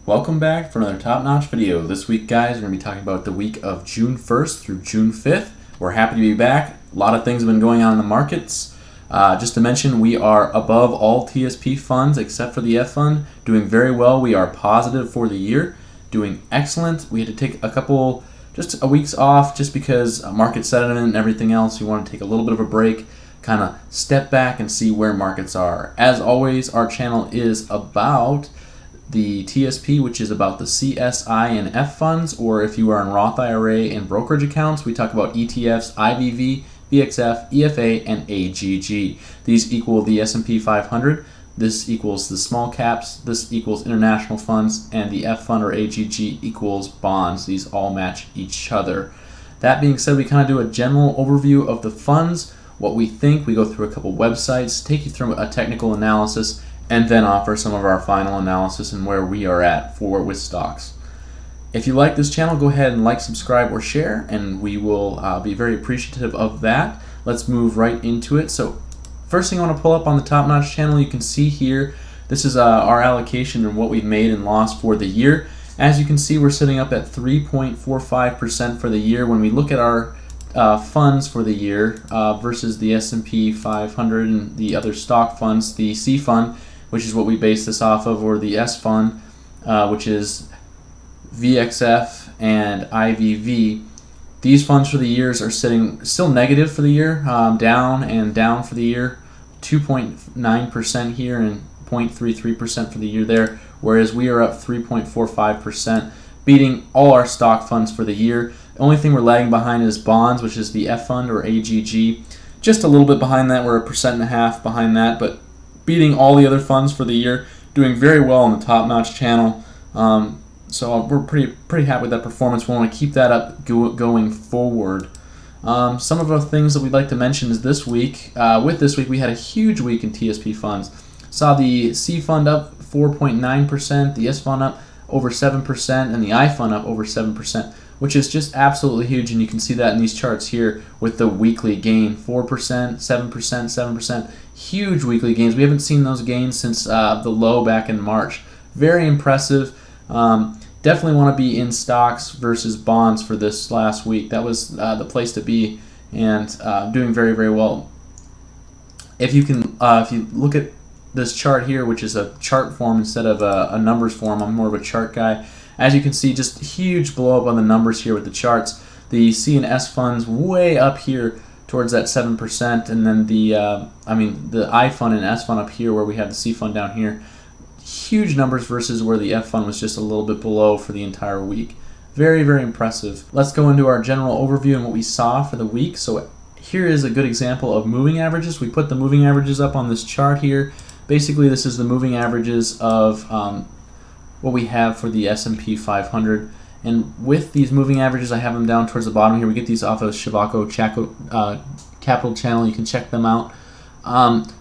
Welcome back for another top-notch video. This week, guys, we're going to be talking about the week of June 1st through June 5th. We're happy to be back. A lot of things have been going on in the markets. Just to mention, we are above all TSP funds except for the F fund, doing very well. We are positive for the year, doing excellent. We had to take just a weeks off just because market sentiment and everything else. We want to take a little bit of a break, kind of step back and see where markets are. As always, our channel is about the TSP, which is about the CSI and F funds, or if you are in Roth IRA and brokerage accounts, we talk about ETFs, IVV, VXF, EFA, and AGG. These equal the S&P 500. This equals the small caps. This equals international funds, and the F fund or AGG equals bonds. These all match each other. That being said, we kind of do a general overview of the funds, what we think. We go through a couple websites, take you through a technical analysis, and then offer some of our final analysis and where we are at with stocks. If you like this channel, go ahead and like, subscribe, or share, and we will be very appreciative of that. Let's move right into it. So first thing I want to pull up on the Top Notch channel, you can see here, this is our allocation and what we've made and lost for the year. As you can see, we're sitting up at 3.45% for the year. When we look at our funds for the year versus the S&P 500 and the other stock funds, the C fund, which is what we base this off of, or the S fund, which is VXF and IVV. These funds for the years are sitting still negative for the year, down for the year, 2.9% here and 0.33% for the year there, whereas we are up 3.45%, beating all our stock funds for the year. The only thing we're lagging behind is bonds, which is the F fund or AGG. Just a little bit behind that. We're 1.5% behind that, but beating all the other funds for the year, doing very well on the Top Notch channel. So we're pretty happy with that performance. We want to keep that up going forward. Some of the things that we'd like to mention is this week. With this week, we had a huge week in TSP funds. Saw the C fund up 4.9%, the S fund up over 7%, and the I fund up over 7%, which is just absolutely huge. And you can see that in these charts here with the weekly gain, 4%, 7%, 7%. Huge weekly gains. We haven't seen those gains since the low back in March. Very impressive. Definitely want to be in stocks versus bonds for this last week. That was the place to be, and doing very, very well. If you look at this chart here, which is a chart form instead of a numbers form, I'm more of a chart guy. As you can see, just huge blow up on the numbers here with the charts. The C and S funds way up here towards that 7%, and then the I fund and S fund up here where we have the C fund down here. Huge numbers versus where the F fund was just a little bit below for the entire week. Very, very impressive. Let's go into our general overview and what we saw for the week. So here is a good example of moving averages. We put the moving averages up on this chart here. Basically, this is the moving averages of what we have for the S&P 500. And with these moving averages, I have them down towards the bottom here. We get these off of CiovaccoCapital channel. You can check them out.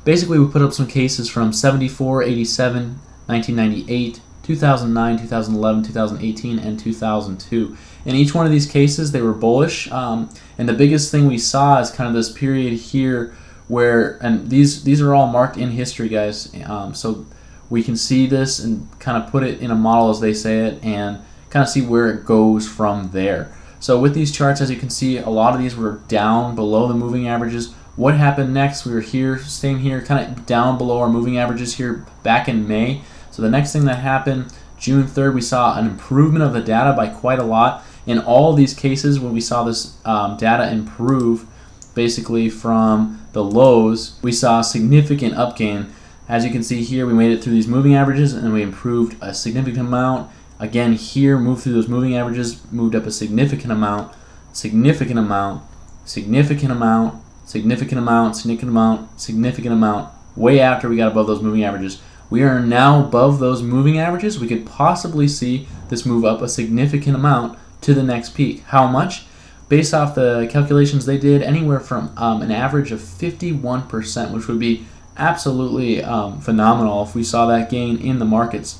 Basically, we put up some cases from 74, 87, 1998, 2009, 2011, 2018, and 2002. In each one of these cases, they were bullish. And the biggest thing we saw is kind of this period here where, and these are all marked in history, guys. So we can see this and kind of put it in a model as they say it and kind of see where it goes from there. So with these charts, as you can see, a lot of these were down below the moving averages. What happened next? We were here, staying here, kind of down below our moving averages here back in May. So the next thing that happened, June 3rd, we saw an improvement of the data by quite a lot. In all of these cases, when we saw this data improve, basically from the lows, we saw a significant upgain. As you can see here, we made it through these moving averages and we improved a significant amount. Again, here, moved through those moving averages, moved up a significant amount, significant amount, significant amount, significant amount, significant amount, significant amount, way after we got above those moving averages. We are now above those moving averages. We could possibly see this move up a significant amount to the next peak. How much? Based off the calculations they did, anywhere from an average of 51%, which would be absolutely phenomenal if we saw that gain in the markets.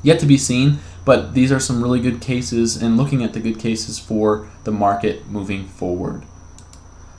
Yet to be seen, but these are some really good cases, and looking at the good cases for the market moving forward.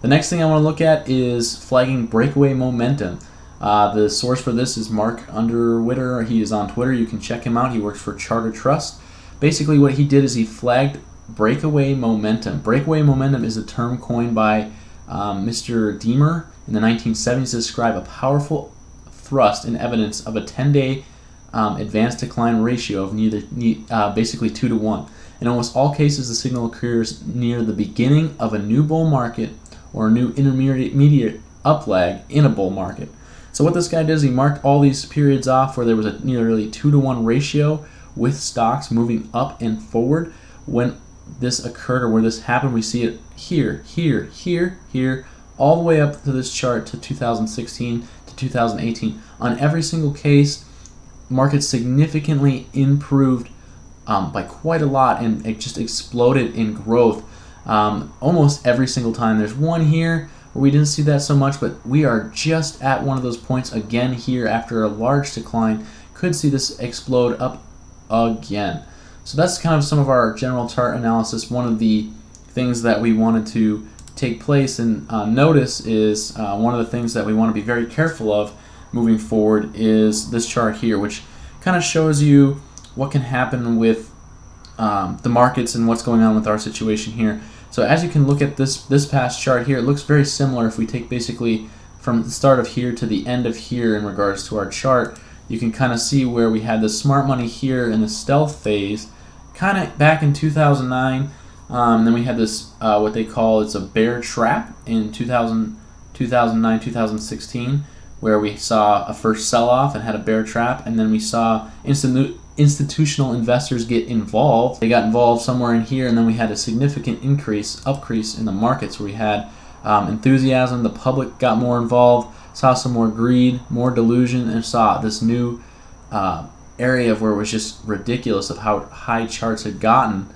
The next thing I want to look at is flagging breakaway momentum. The source for this is Mark Underwitter. He is on Twitter. You can check him out. He works for Charter Trust. Basically what he did is he flagged breakaway momentum. Breakaway momentum is a term coined by Mr. Deemer in the 1970s to describe a powerful thrust and evidence of a 10-day advanced decline ratio of basically 2 to 1. In almost all cases, the signal occurs near the beginning of a new bull market or a new intermediate uplag in a bull market. So what this guy did is he marked all these periods off where there was a nearly 2 to 1 ratio with stocks moving up and forward. When this occurred or where this happened, we see it here, here, here, here, all the way up to this chart to 2016 to 2018. On every single case, markets significantly improved by quite a lot, and it just exploded in growth almost every single time. There's one here where we didn't see that so much, but we are just at one of those points again here after a large decline. Could see this explode up again. So that's kind of some of our general chart analysis. One of the things that we wanted to take place and notice is one of the things that we want to be very careful of moving forward is this chart here, which kind of shows you what can happen with the markets and what's going on with our situation here. So as you can look at this past chart here, it looks very similar. If we take basically from the start of here to the end of here in regards to our chart, you can kind of see where we had the smart money here in the stealth phase, kind of back in 2009. Then we had this, what they call, it's a bear trap in 2009, 2016, where we saw a first sell-off and had a bear trap, and then we saw institutional investors get involved. They got involved somewhere in here, and then we had a significant upcrease in the markets where we had enthusiasm, the public got more involved, saw some more greed, more delusion, and saw this new area of where it was just ridiculous of how high charts had gotten.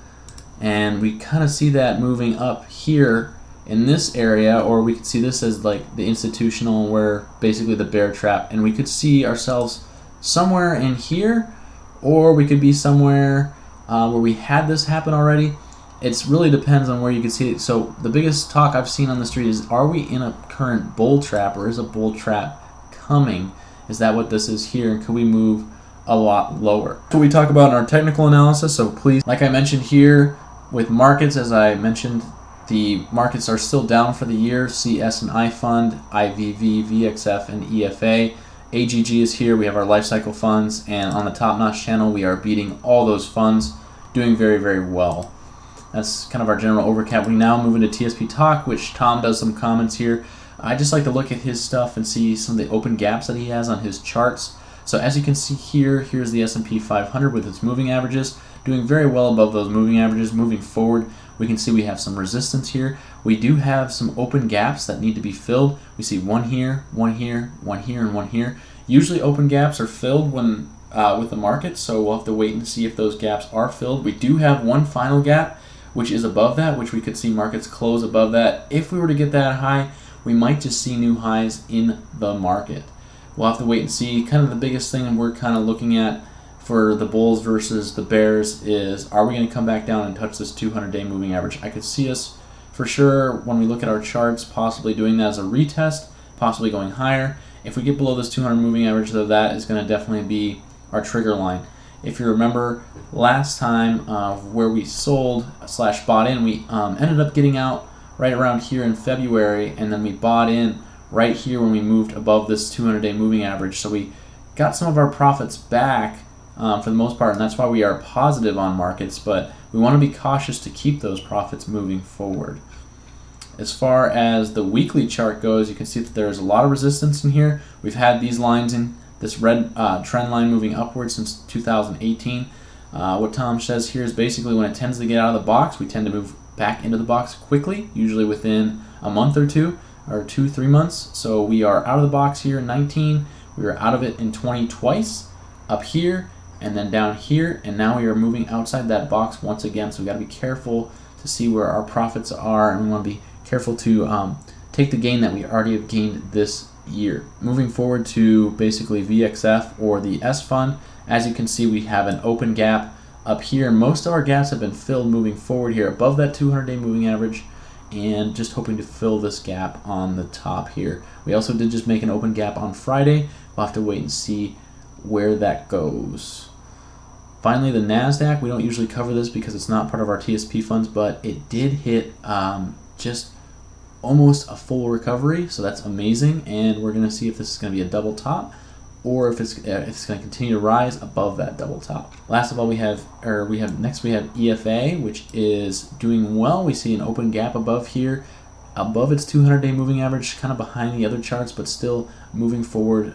And we kind of see that moving up here in this area, or we could see this as like the institutional, where basically the bear trap, and we could see ourselves somewhere in here, or we could be somewhere where we had this happen already. It really depends on where you can see it. So the biggest talk I've seen on the street is, are we in a current bull trap, or is a bull trap coming? Is that what this is here, and could we move a lot lower? So we talk about in our technical analysis, so please, like I mentioned here with markets, as I mentioned, the markets are still down for the year. CS&I fund, IVV, VXF, and EFA. AGG is here. We have our life cycle funds, and on the Top Notch channel, we are beating all those funds, doing very, very well. That's kind of our general overcap. We now move into TSP Talk, which Tom does some comments here. I just like to look at his stuff and see some of the open gaps that he has on his charts. So as you can see here, here's the S&P 500 with its moving averages, doing very well above those moving averages. Moving forward, we can see we have some resistance here. We do have some open gaps that need to be filled. We see one here, one here, one here, and one here. Usually open gaps are filled when with the market, so we'll have to wait and see if those gaps are filled. We do have one final gap, which is above that, which we could see markets close above that. If we were to get that high, we might just see new highs in the market. We'll have to wait and see. Kind of the biggest thing we're kind of looking at for the bulls versus the bears is, are we going to come back down and touch this 200-day moving average? I could see us for sure when we look at our charts possibly doing that as a retest, possibly going higher. If we get below this 200 moving average, though, that is going to definitely be our trigger line. If you remember last time where we sold / bought in, we ended up getting out right around here in February, and then we bought in right here when we moved above this 200-day moving average. So we got some of our profits back for the most part, and that's why we are positive on markets, but we want to be cautious to keep those profits moving forward. As far as the weekly chart goes, you can see that there's a lot of resistance in here. We've had these lines in this red trend line moving upwards since 2018. What Tom says here is basically when it tends to get out of the box, we tend to move back into the box quickly, usually within a month or two, or 2-3 months. So we are out of the box here in 19. We were out of it in 20 twice, up here, and then down here, and now we are moving outside that box once again. So we got to be careful to see where our profits are, and we want to be careful to take the gain that we already have gained this year. Moving forward to basically VXF or the S fund, as you can see, we have an open gap up here. Most of our gaps have been filled moving forward here above that 200-day moving average, and just hoping to fill this gap on the top here. We also did just make an open gap on Friday. We'll have to wait and see where that goes. Finally, the NASDAQ, we don't usually cover this because it's not part of our TSP funds, but it did hit just almost a full recovery, so that's amazing, and we're going to see if this is going to be a double top or if it's going to continue to rise above that double top. Last of all, next we have EFA, which is doing well. We see an open gap above here, above its 200-day moving average, kind of behind the other charts, but still moving forward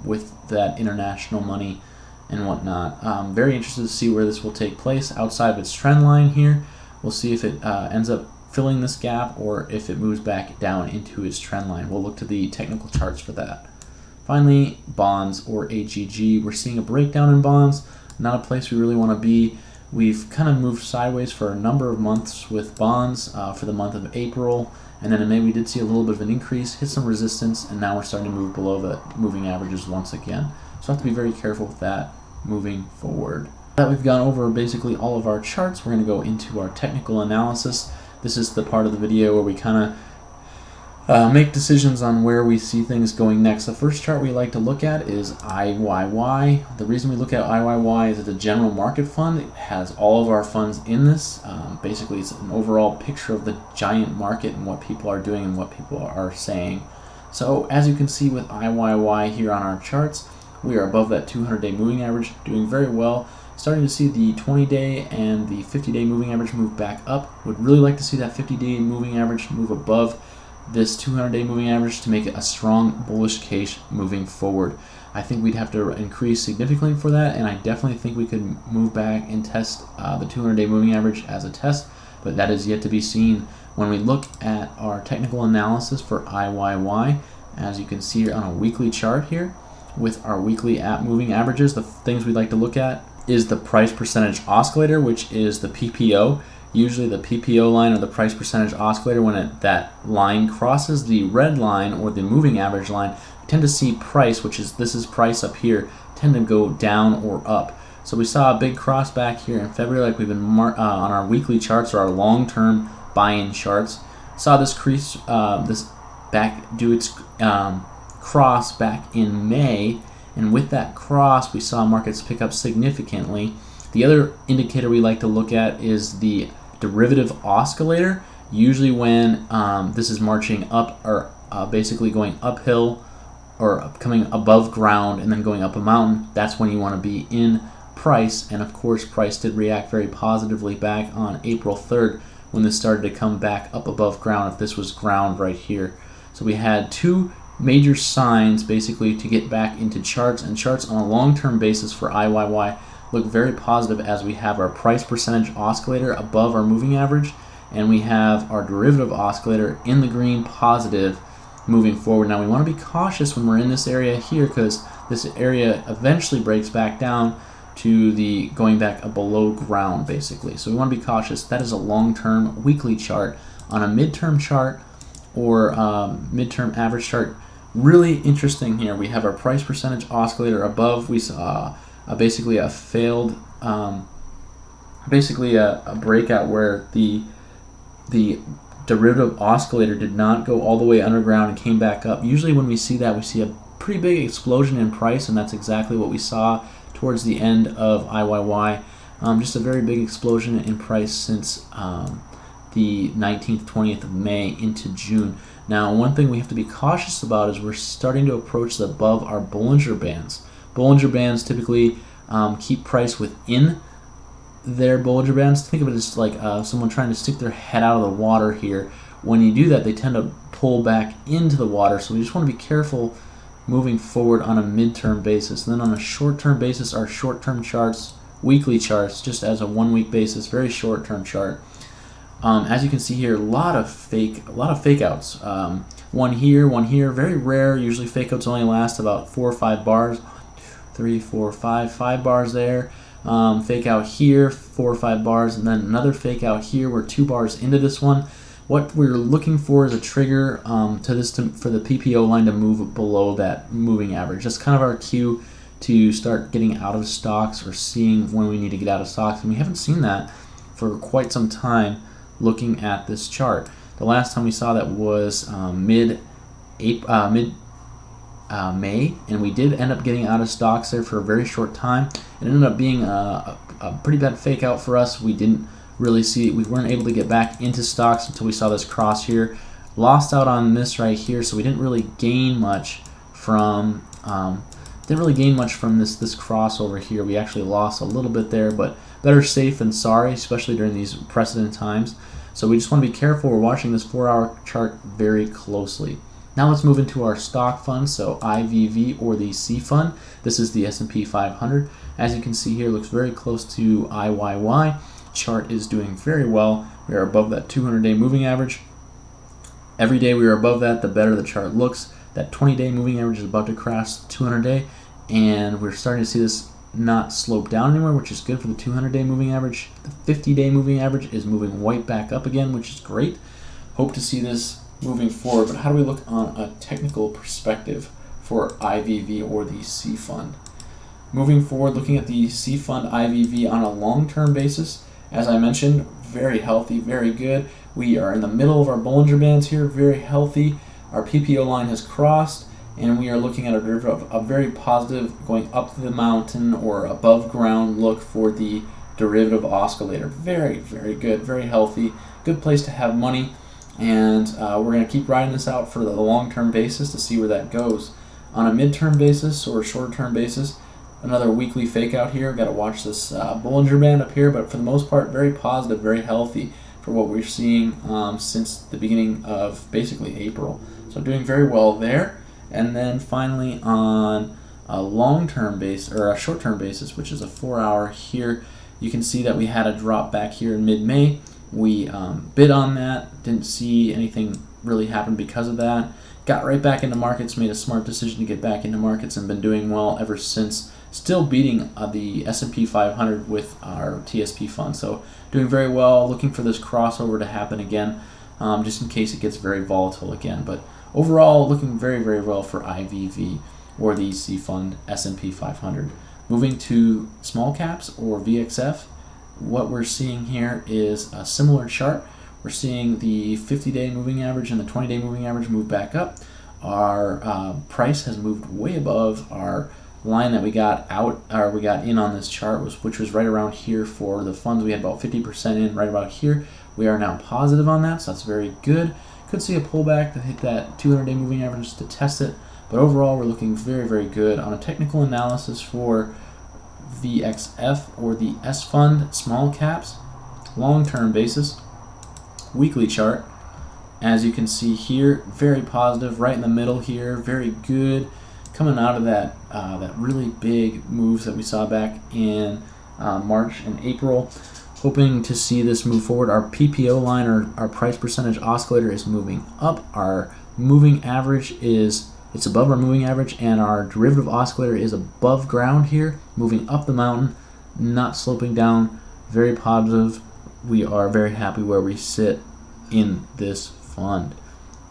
with that international money and whatnot. Very interested to see where this will take place outside of its trend line here. We'll see if it ends up filling this gap or if it moves back down into its trend line. We'll look to the technical charts for that. Finally, bonds or AGG. We're seeing a breakdown in bonds, not a place we really want to be. We've kind of moved sideways for a number of months with bonds for the month of April, and then in May we did see a little bit of an increase, hit some resistance, and now we're starting to move below the moving averages once again. So I have to be very careful with that moving forward. Now that we've gone over basically all of our charts, we're going to go into our technical analysis. This is the part of the video where we kind of make decisions on where we see things going next. The first chart we like to look at is IYY. The reason we look at IYY is it's a general market fund. It has all of our funds in this. Basically, it's an overall picture of the giant market and what people are doing and what people are saying. So as you can see with IYY here on our charts, we are above that 200-day moving average, doing very well. Starting to see the 20-day and the 50-day moving average move back up. Would really like to see that 50-day moving average move above this 200-day moving average to make it a strong bullish case moving forward. I think we'd have to increase significantly for that, and I definitely think we could move back and test the 200-day moving average as a test, but that is yet to be seen. When we look at our technical analysis for IYY, as you can see here on a weekly chart here, with our weekly moving averages, the things we'd like to look at is the price percentage oscillator, which is the PPO. Usually the PPO line or the price percentage oscillator, when that line crosses the red line or the moving average line, we tend to see price, this is price up here, tend to go down or up. So we saw a big cross back here in February, like we've been on our weekly charts or our long-term buy-in charts. Saw this crease, this back do its cross back in May, and with that cross, we saw markets pick up significantly. The other indicator we like to look at is the derivative oscillator. Usually when this is marching up or basically going uphill or coming above ground and then going up a mountain, that's when you want to be in price. And of course, price did react very positively back on April 3rd when this started to come back up above ground, if this was ground right here. So we had two major signs basically to get back into charts, and charts on a long-term basis for IYY look very positive as we have our price percentage oscillator above our moving average, and we have our derivative oscillator in the green, positive, moving forward. Now we want to be cautious when we're in this area here, because this area eventually breaks back down to the going back below ground basically. So we want to be cautious. That is a long-term weekly chart. On a midterm chart or midterm average chart, really interesting here. We have our price percentage oscillator above. We saw basically a failed, basically a breakout where the derivative oscillator did not go all the way underground and came back up. Usually when we see that, we see a pretty big explosion in price, and that's exactly what we saw towards the end of IYY. Just a very big explosion in price since the 19th, 20th of May into June. Now, one thing we have to be cautious about is we're starting to approach above our Bollinger Bands. Bollinger Bands typically keep price within their Bollinger Bands. Think of it as like someone trying to stick their head out of the water here. When you do that, they tend to pull back into the water, so we just want to be careful moving forward on a midterm basis. And then on a short-term basis, our short-term charts, weekly charts, just as a one-week basis, very short-term chart. As you can see here, a lot of fake outs. One here, very rare. Usually fake outs only last about 4 or 5 bars. 3, 4, 5 bars there. Fake out here, 4 or 5 bars, and then another fake out here. We're 2 bars into this one. What we're looking for is a trigger for the PPO line to move below that moving average. That's kind of our cue to start getting out of stocks or seeing when we need to get out of stocks, and we haven't seen that for quite some time looking at this chart. The last time we saw that was mid May, and we did end up getting out of stocks there for a very short time. It ended up being a pretty bad fake out for us. We weren't able to get back into stocks until we saw this cross here. Lost out on this right here, so we didn't really gain much from this crossover here. We actually lost a little bit there, but better safe than sorry, especially during these precedent times. So we just want to be careful. We're watching this 4-hour chart very closely. Now let's move into our stock fund, so IVV or the C fund. This is the S&P 500. As you can see here, it looks very close to IYY. Chart is doing very well. We are above that 200-day moving average. Every day we are above that, the better the chart looks. That 20-day moving average is about to cross 200-day, and we're starting to see this not slope down anymore, which is good for the 200-day moving average. The 50-day moving average is moving right back up again, which is great. Hope to see this moving forward, but how do we look on a technical perspective for IVV or the C fund? Moving forward, looking at the C fund IVV on a long-term basis, as I mentioned, very healthy, very good. We are in the middle of our Bollinger Bands here, very healthy. Our PPO line has crossed, and we are looking at a very positive going up the mountain or above ground look for the derivative oscillator. Very, very good, very healthy, good place to have money. And we're going to keep riding this out for the long-term basis to see where that goes. On a mid-term basis or short-term basis, another weekly fake out here. Got to watch this Bollinger Band up here, but for the most part, very positive, very healthy for what we're seeing since the beginning of basically April. So doing very well there. And then finally on a long-term base or a short-term basis, which is a 4-hour here, you can see that we had a drop back here in mid-May. We bid on that, didn't see anything really happen because of that. Got right back into markets, made a smart decision to get back into markets, and been doing well ever since. Still beating the S&P 500 with our TSP fund. So doing very well, looking for this crossover to happen again, just in case it gets very volatile again. But overall, looking very, very well for IVV or the C fund S&P 500. Moving to small caps or VXF, what we're seeing here is a similar chart. We're seeing the 50-day moving average and the 20-day moving average move back up. Our price has moved way above our line that we got in on this chart, which was right around here for the funds. We had about 50% in right about here. We are now positive on that, so that's very good. Could see a pullback to hit that 200-day moving average to test it, but overall we're looking very, very good. On a technical analysis for VXF or the S fund small caps, long-term basis, weekly chart, as you can see here, very positive, right in the middle here, very good. Coming out of that really big moves that we saw back in March and April. Hoping to see this move forward. Our PPO line, or our price percentage oscillator, is moving up. Our moving average it's above our moving average, and our derivative oscillator is above ground here, moving up the mountain, not sloping down. Very positive. We are very happy where we sit in this fund.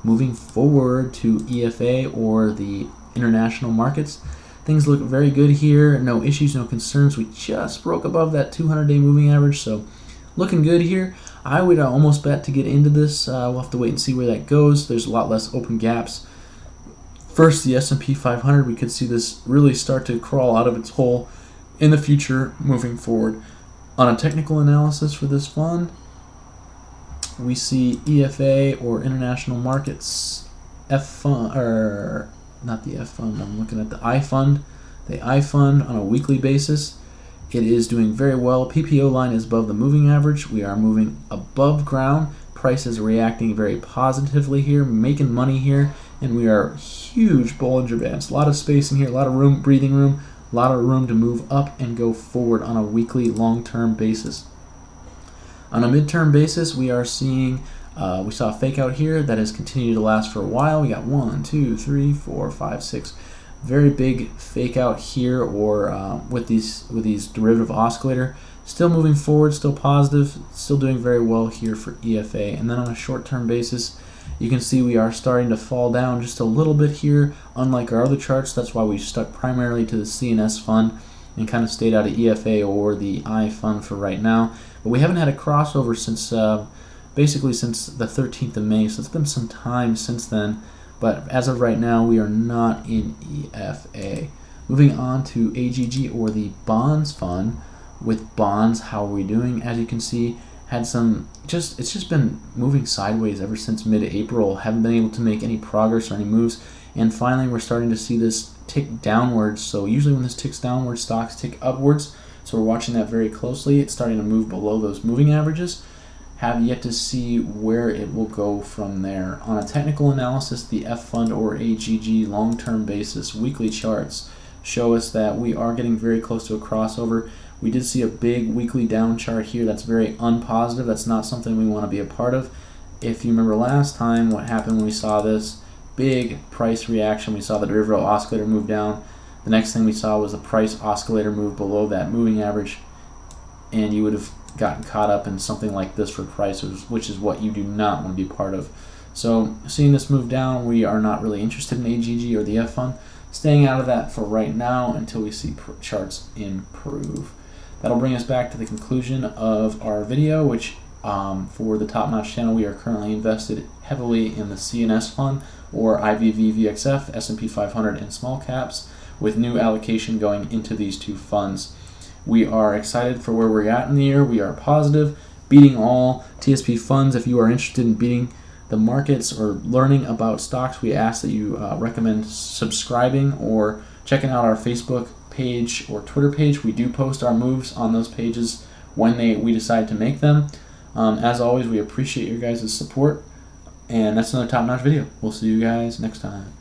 Moving forward to EFA or the international markets, things look very good here. No issues, no concerns. We just broke above that 200-day moving average, so looking good here. I would almost bet to get into this. We'll have to wait and see where that goes. There's a lot less open gaps. First, the S&P 500, we could see this really start to crawl out of its hole in the future moving forward. On a technical analysis for this fund, we see EFA or international markets F fund, or not the F fund, I'm looking at the I fund. The I fund on a weekly basis, it is doing very well. PPO line is above the moving average. We are moving above ground. Price is reacting very positively here, making money here, and we are huge Bollinger Bands. A lot of space in here, a lot of room, breathing room, a lot of room to move up and go forward on a weekly long-term basis. On a midterm basis, we are seeing, we saw a fake out here that has continued to last for a while. We got 1, 2, 3, 4, 5, 6. Very big fake out here, or with these derivative oscillator. Still moving forward, still positive, still doing very well here for EFA. And then on a short-term basis, you can see we are starting to fall down just a little bit here, unlike our other charts. That's why we stuck primarily to the CNS fund and kind of stayed out of EFA or the I fund for right now. But we haven't had a crossover since basically since the 13th of May, so it's been some time since then. But as of right now, we are not in EFA. Moving on to AGG, or the bonds fund. With bonds, how are we doing? As you can see, had some it's just been moving sideways ever since mid-April. Haven't been able to make any progress or any moves, and finally we're starting to see this tick downwards. So usually when this ticks downwards, stocks tick upwards. So we're watching that very closely. It's starting to move below those moving averages. Have yet to see where it will go from there. On a technical analysis, the F fund or AGG long-term basis weekly charts show us that we are getting very close to a crossover. We did see a big weekly down chart here that's very unpositive. That's not something we want to be a part of. If you remember last time, what happened when we saw this big price reaction, we saw the derivative oscillator move down. The next thing we saw was the price oscillator move below that moving average, and you would have gotten caught up in something like this for prices, which is what you do not want to be part of. So seeing this move down, we are not really interested in AGG or the F fund. Staying out of that for right now until we see charts improve. That'll bring us back to the conclusion of our video, which for the Top Notch channel, we are currently invested heavily in the CNS fund, or IVVVXF, S&P 500, and small caps, with new allocation going into these two funds. We are excited for where we're at in the year. We are positive, beating all TSP funds. If you are interested in beating the markets or learning about stocks, we ask that you recommend subscribing or checking out our Facebook page or Twitter page. We do post our moves on those pages when we decide to make them. As always, we appreciate your guys' support, and that's another Top Notch video. We'll see you guys next time.